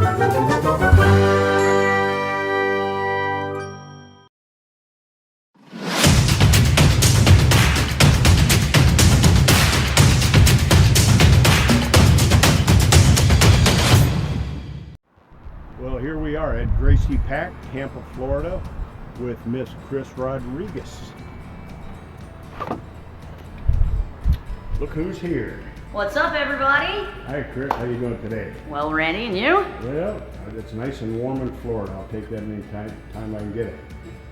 Well, here we are at Graice Pack, Tampa, Florida, with Miss Cris Rodriguez. Look who's here. What's up, everybody? Hi, Cris. How you doing today? Well, Randy, and you? Well, it's nice and warm in Florida. I'll take that any time I can get it.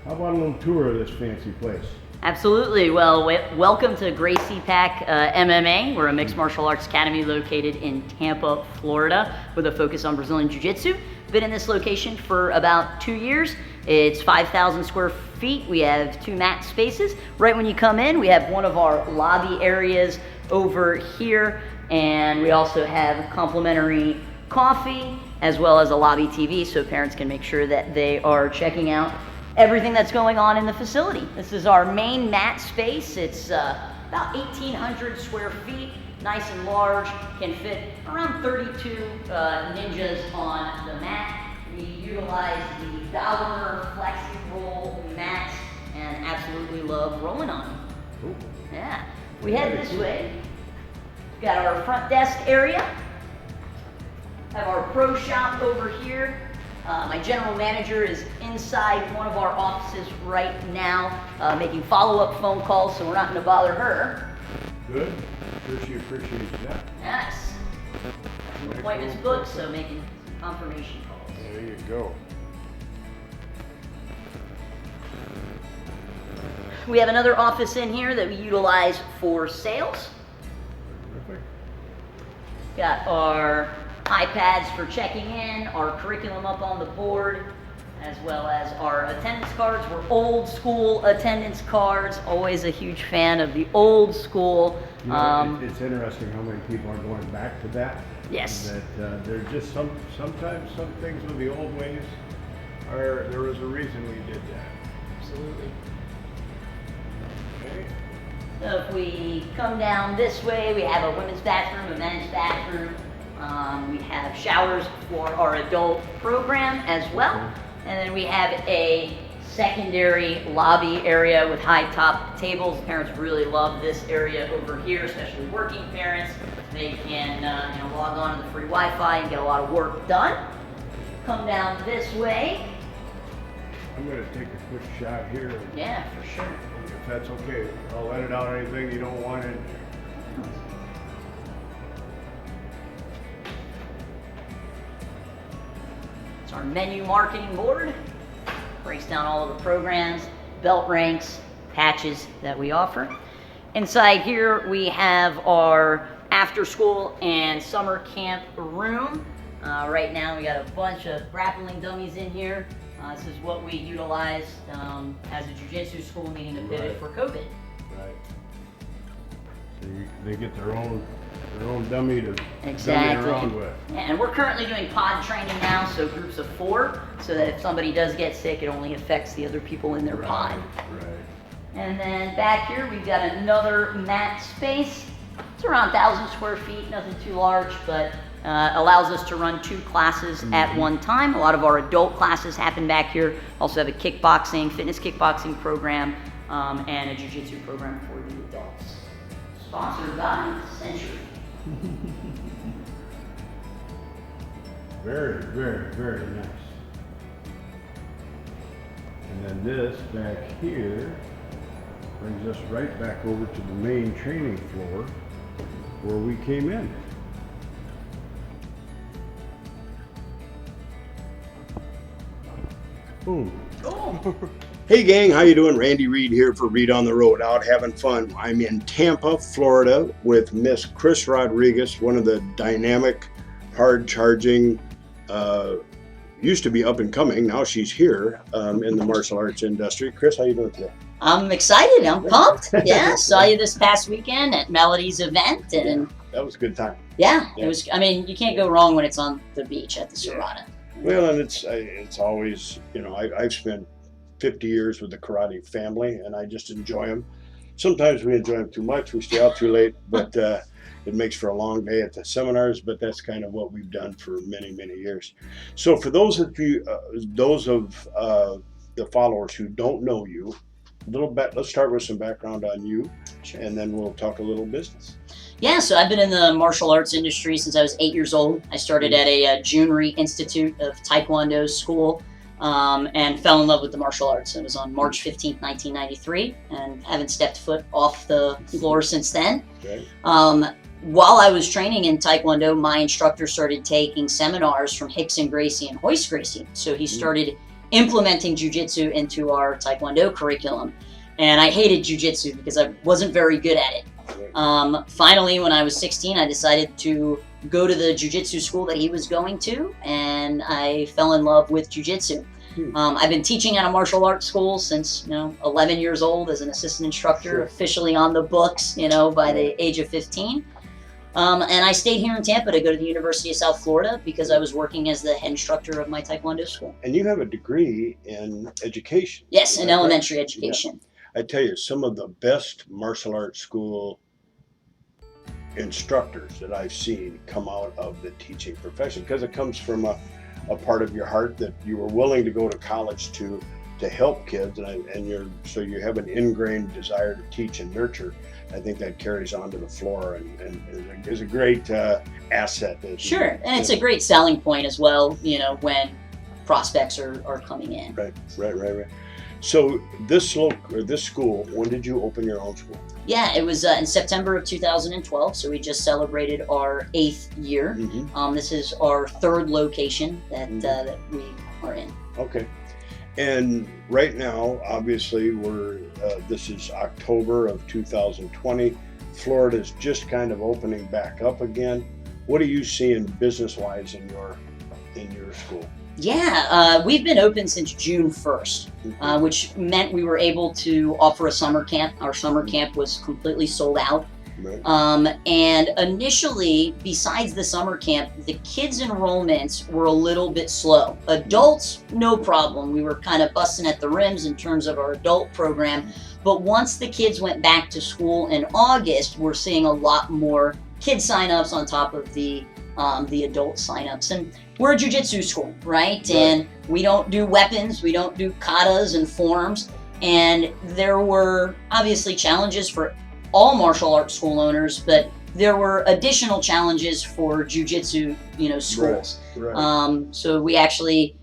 How about a little tour of this fancy place? Absolutely. Well, welcome to Graice Pack MMA. We're a mixed martial arts academy located in Tampa, Florida, with a focus on Brazilian Jiu-Jitsu. Been in this location for about 2 years. It's 5,000 square feet. We have 2 mat spaces. Right when you come in, we have one of our lobby areas over here, and we also have complimentary coffee as well as a lobby TV, so parents can make sure that they are checking out everything that's going on in the facility. This is our main mat space. It's about 1,800 square feet, nice and large, can fit around 32 ninjas on the mat. We utilize the Dahmer Flexi Roll mats and absolutely love rolling on them. Cool. Yeah. We head this way. We've got our front desk area. Have our pro shop over here. My general manager is inside one of our offices right now, making follow-up phone calls, so we're not going to bother her. Good. Sure she appreciates that. Yes. Appointments booked, so making confirmation calls. There you go. We have another office in here that we utilize for sales. Terrific. Got our iPads for checking in, our curriculum up on the board, as well as our attendance cards. We're old school attendance cards, always a huge fan of the old school. You know, it's interesting how many people are going back to that. Yes. That they're just sometimes some things with the old ways are, there was a reason we did that. Absolutely. Okay. So if we come down this way, we have a women's bathroom, a men's bathroom. We have showers for our adult program as well. And then we have a secondary lobby area with high top tables. Parents really love this area over here, especially working parents. They can log on to the free Wi-Fi and get a lot of work done. Come down this way. I'm going to take a quick shot here. Yeah, for sure. If that's okay. I'll edit out anything you don't want in there. It's our menu marketing board. Breaks down all of the programs, belt ranks, patches that we offer. Inside here we have our after school and summer camp room. Right now we got a bunch of grappling dummies in here. This is what we utilize as a jiu-jitsu school, needing to pivot for COVID. Right. So they get their own dummy to Exactly. dummy around with. And we're currently doing pod training now, so groups of 4, so that if somebody does get sick, it only affects the other people in their pod. Right. And then back here, we've got another mat space. It's around 1,000 square feet, nothing too large, but allows us to run 2 classes at one time. A lot of our adult classes happen back here. Also have a kickboxing, fitness kickboxing program, and a jiu-jitsu program for the adults. Sponsored by Century. Very, very, very nice. And then this back here brings us right back over to the main training floor where we came in. Boom. Cool. Hey gang, how you doing? Randy Reid here for Reid on the Road, out having fun. I'm in Tampa, Florida with Miss Cris Rodriguez, one of the dynamic, hard-charging, used to be up and coming, now she's here in the martial arts industry. Cris, how you doing today? I'm excited, I'm pumped. Yeah, saw you this past weekend at Melody's event, and That was a good time. yeah, it was, I mean, you can't go wrong when it's on the beach at the Serrata. Well, and it's always, you know, I've spent 50 years with the karate family, and I just enjoy them. Sometimes we enjoy them too much. We stay out too late, but it makes for a long day at the seminars, but that's kind of what we've done for many, many years. So for those of you, the followers who don't know you, a little bit, let's start with some background on you, and then we'll talk a little business. Yeah, so I've been in the martial arts industry since I was 8 years old. I started at a Junri Institute of Taekwondo school and fell in love with the martial arts. It was on March 15th, 1993, and haven't stepped foot off the floor since then. Okay. While I was training in Taekwondo, my instructor started taking seminars from Rickson Gracie and Royce Gracie. So he started implementing jiu-jitsu into our Taekwondo curriculum. And I hated jiu-jitsu because I wasn't very good at it. Finally, when I was 16, I decided to go to the jiu-jitsu school that he was going to, and I fell in love with jiu-jitsu. I've been teaching at a martial arts school since 11 years old as an assistant instructor, officially on the books, by the age of 15. And I stayed here in Tampa to go to the University of South Florida because I was working as the head instructor of my Taekwondo school. And you have a degree in education. Yes, in elementary education. Yeah. I tell you, some of the best martial arts school instructors that I've seen come out of the teaching profession, because it comes from a part of your heart that you were willing to go to college to help kids, and so you have an ingrained desire to teach and nurture. I think that carries on to the floor and is a great asset. Sure, and it's a great selling point as well, when prospects are coming in. Right. So this school, when did you open your own school? Yeah, it was in September of 2012, so we just celebrated our 8th year. This is our 3rd location that we are in. Okay. And right now, obviously, this is October of 2020. Florida's just kind of opening back up again. What are you seeing business-wise in your school? Yeah, we've been open since June 1st, which meant we were able to offer a summer camp. Our summer camp was completely sold out. Right. And initially, besides the summer camp, the kids' enrollments were a little bit slow. Adults, no problem. We were kind of busting at the rims in terms of our adult program. But once the kids went back to school in August, we're seeing a lot more kid signups on top of the adult signups. And we're a jiu-jitsu school, right? And we don't do weapons, we don't do katas and forms. And there were obviously challenges for all martial arts school owners, but there were additional challenges for jiu-jitsu, schools. Right. So we actually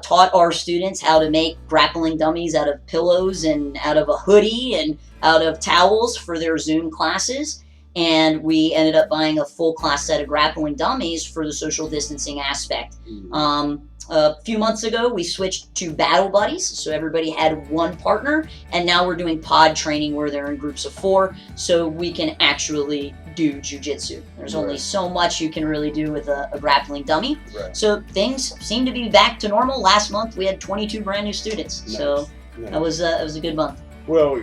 taught our students how to make grappling dummies out of pillows and out of a hoodie and out of towels for their Zoom classes. And we ended up buying a full class set of grappling dummies for the social distancing aspect. A few months ago, we switched to battle buddies, so everybody had one partner, and now we're doing pod training where they're in groups of 4, so we can actually do jiu-jitsu. There's only so much you can really do with a grappling dummy. Right. So things seem to be back to normal. Last month, we had 22 brand new students, so that was a good month. Well,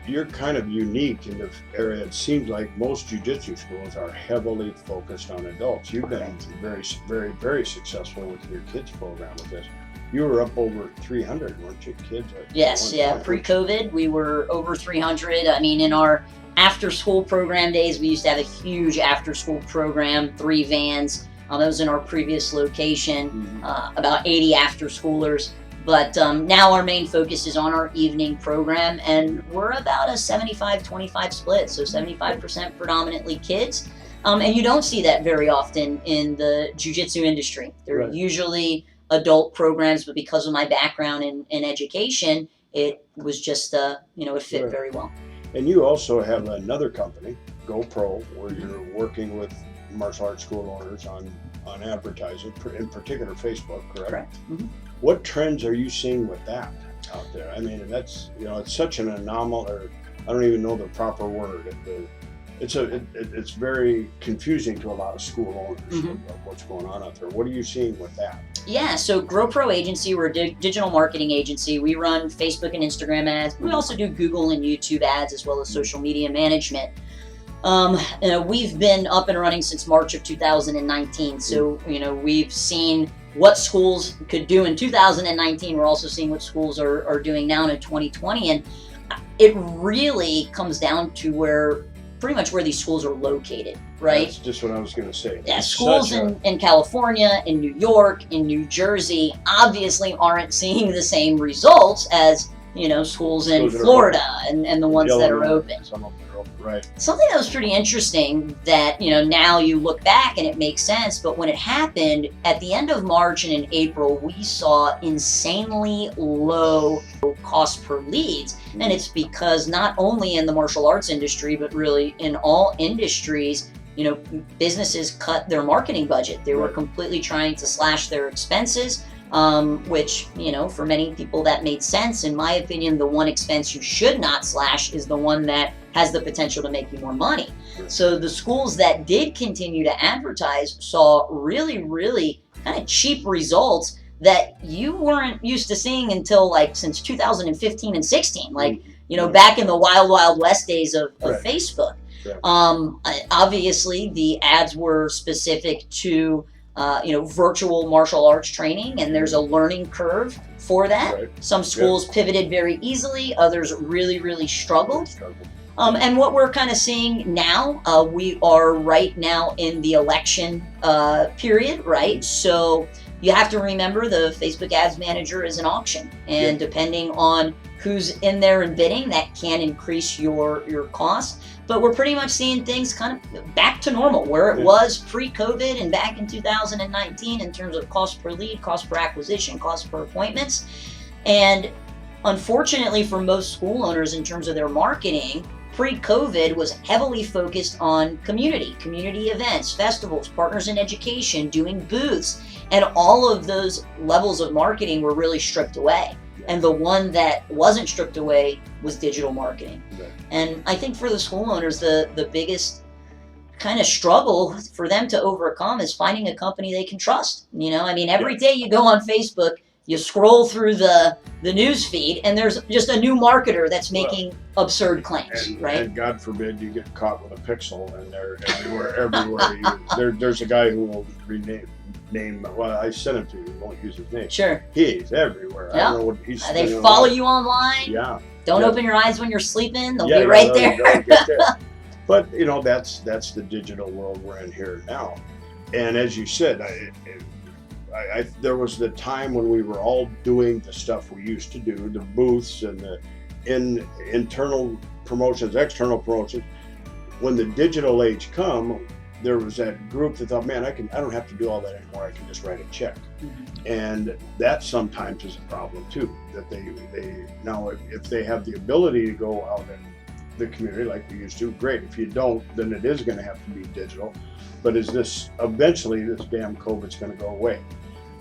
you're kind of unique in the area. It seems like most jiu-jitsu schools are heavily focused on adults. You've been very, very, very successful with your kids program with this. You were up over 300, weren't you, kids? Yes, Pre-COVID, we were over 300. I mean, in our after-school program days, we used to have a huge after-school program, 3 vans. That was in our previous location, about 80 after-schoolers. But now our main focus is on our evening program, and we're about a 75-25 split, so 75% predominantly kids. And you don't see that very often in the jiu-jitsu industry. They're usually adult programs, but because of my background in education, it was just, it fit very well. And you also have another company, GoPro, where you're working with martial arts school owners on advertising, in particular Facebook, correct? Correct. What trends are you seeing with that out there? I mean, that's, it's such an anomaly, or I don't even know the proper word. It's very confusing to a lot of school owners of what's going on out there. What are you seeing with that? Yeah, so GrowPro Agency, we're a digital marketing agency. We run Facebook and Instagram ads. We also do Google and YouTube ads, as well as social media management. We've been up and running since March of 2019. So, we've seen what schools could do in 2019. We're also seeing what schools are doing now in 2020. And it really comes down to where pretty much where these schools are located, right? That's just what I was going to say. Yeah, It's schools such a- in California, in New York, in New Jersey, obviously aren't seeing the same results as, schools in Schools that are Florida and the ones that are Illinois, open. Some of them are open, right? Something that was pretty interesting that, now you look back and it makes sense, but when it happened at the end of March and in April, we saw insanely low cost per leads. And it's because not only in the martial arts industry, but really in all industries, businesses cut their marketing budget. They were Right. completely trying to slash their expenses. Which, for many people that made sense. In my opinion, the one expense you should not slash is the one that has the potential to make you more money. Sure. So the schools that did continue to advertise saw really, really kind of cheap results that you weren't used to seeing until since 2015 and 16, back in the wild, wild west days of Right. Facebook. Right. Obviously the ads were specific to virtual martial arts training, and there's a learning curve for that. Right. Some schools pivoted very easily, others really, really struggled. And what we're kind of seeing now, we are right now in the election period, right? So you have to remember the Facebook Ads Manager is an auction, and depending on who's in there and bidding, that can increase your costs. But we're pretty much seeing things kind of back to normal, where it was pre-COVID and back in 2019 in terms of cost per lead, cost per acquisition, cost per appointments. And unfortunately for most school owners in terms of their marketing, pre-COVID was heavily focused on community events, festivals, partners in education, doing booths, and all of those levels of marketing were really stripped away. And the one that wasn't stripped away was digital marketing. Right. And I think for the school owners, the biggest kind of struggle for them to overcome is finding a company they can trust. Every day you go on Facebook, you scroll through the news feed, and there's just a new marketer that's making absurd claims, right? And God forbid you get caught with a pixel, and they're everywhere. There's a guy who will well, I sent him to you. He won't use his name. Sure. He's everywhere. Yeah. I don't know what he's They spinning follow around. you online. Yeah. Don't Yeah. open your eyes when you're sleeping. They'll Yeah, be right they'll there. get there. But that's the digital world we're in here now. And as you said, there was the time when we were all doing the stuff we used to do, the booths and the internal promotions, external promotions. When the digital age come, there was that group that thought, man, I don't have to do all that anymore. I can just write a check. And that sometimes is a problem too, that they now if they have the ability to go out in the community like we used to, great. If you don't, then it is going to have to be digital. But eventually this damn COVID's going to go away.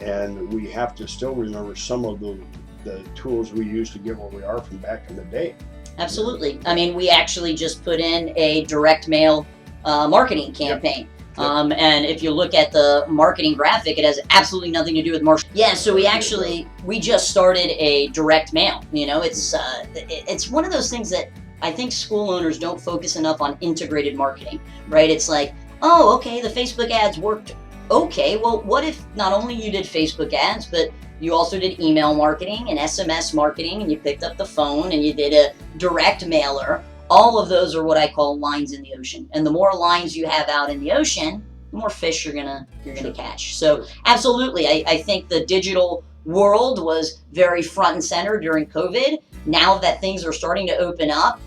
And we have to still remember some of the tools we used to get where we are from back in the day. Absolutely. We actually just put in a direct mail marketing campaign. And if you look at the marketing graphic, it has absolutely nothing to do with martial. Yeah, so we just started a direct mail. It's one of those things that I think school owners don't focus enough on integrated marketing, right? It's like, oh, okay, the Facebook ads worked. Okay, well, what if not only you did Facebook ads, but you also did email marketing and SMS marketing, and you picked up the phone and you did a direct mailer. All of those are what I call lines in the ocean. And the more lines you have out in the ocean, the more fish you're gonna catch. So absolutely, I think the digital world was very front and center during COVID. Now that things are starting to open up,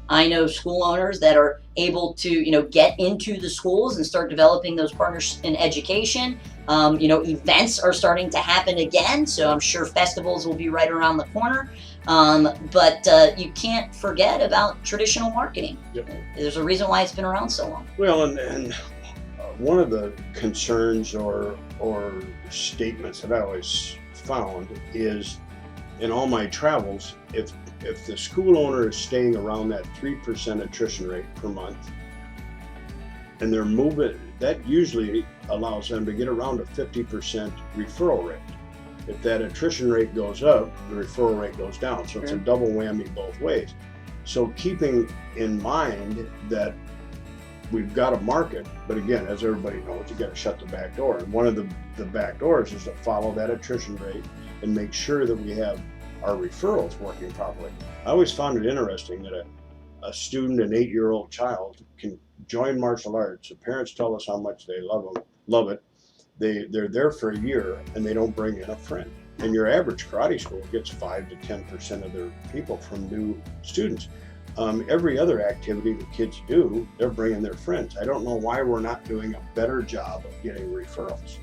I know school owners that are able to, get into the schools and start developing those partners in education. Events are starting to happen again, so I'm sure festivals will be right around the corner. But you can't forget about traditional marketing. Yep. There's a reason why it's been around so long. Well, and one of the concerns or statements that I always found is, in all my travels, if the school owner is staying around that 3% attrition rate per month, and they're moving, that usually allows them to get around a 50% referral rate. If that attrition rate goes up, the referral rate goes down. So it's a double whammy both ways. So keeping in mind that we've got a market, but again, as everybody knows, you got to shut the back door. And one of the back doors is to follow that attrition rate and make sure that we have our referrals working properly. I always found it interesting that a student, an 8-year-old child, can join martial arts. The parents tell us how much they love it. They're there for a year and they don't bring in a friend. And your average karate school gets 5 to 10% of their people from new students. Every other activity the kids do, they're bringing their friends. I don't know why we're not doing a better job of getting referrals.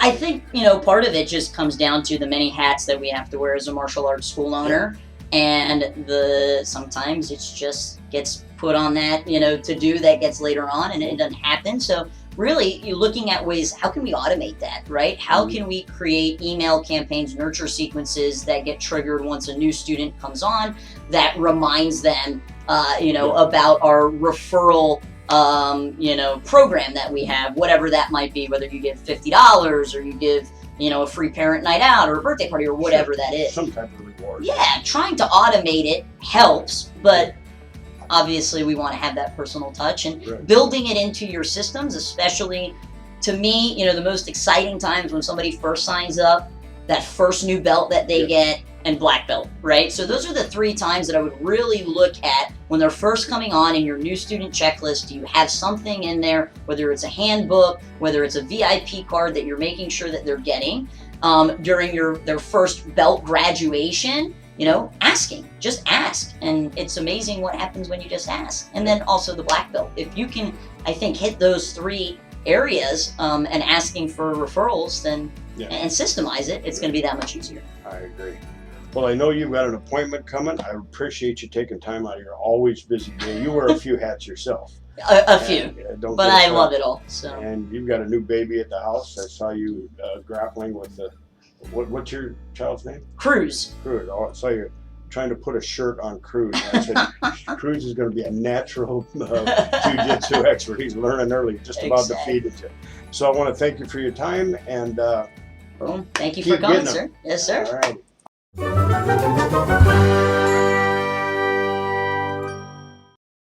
I think, part of it just comes down to the many hats that we have to wear as a martial arts school owner. And sometimes it's just gets put on that, to do that gets later on and it doesn't happen. So really you're looking at ways, how can we automate that, right? How can we create email campaigns, nurture sequences that get triggered once a new student comes on that reminds them, about our referral program that we have, whatever that might be, whether you give $50 or you give, a free parent night out or a birthday party or whatever that is. Some type of reward. Yeah, trying to automate it helps, but obviously we want to have that personal touch and building it into your systems, especially to me, the most exciting times when somebody first signs up, that first new belt that they get, and black belt, right? So those are the 3 times that I would really look at when they're first coming on in your new student checklist. Do you have something in there, whether it's a handbook, whether it's a VIP card that you're making sure that they're getting during their first belt graduation? Just ask. And it's amazing what happens when you just ask. And then also the black belt. If you can, I think, hit those 3 areas and asking for referrals, then and systemize it, it's going to be that much easier. I agree. Well, I know you've got an appointment coming. I appreciate you taking time out of your always busy day. You wear a few hats yourself. A few, but I love it all. So. And you've got a new baby at the house. I saw you grappling with what's your child's name? Cruz. Cruz. Oh, I saw you trying to put a shirt on Cruz. I said, Cruz is going to be a natural jiu-jitsu expert. He's learning early, just about defeated you. So I want to thank you for your time and thank you for coming, sir. Yes, sir. All right.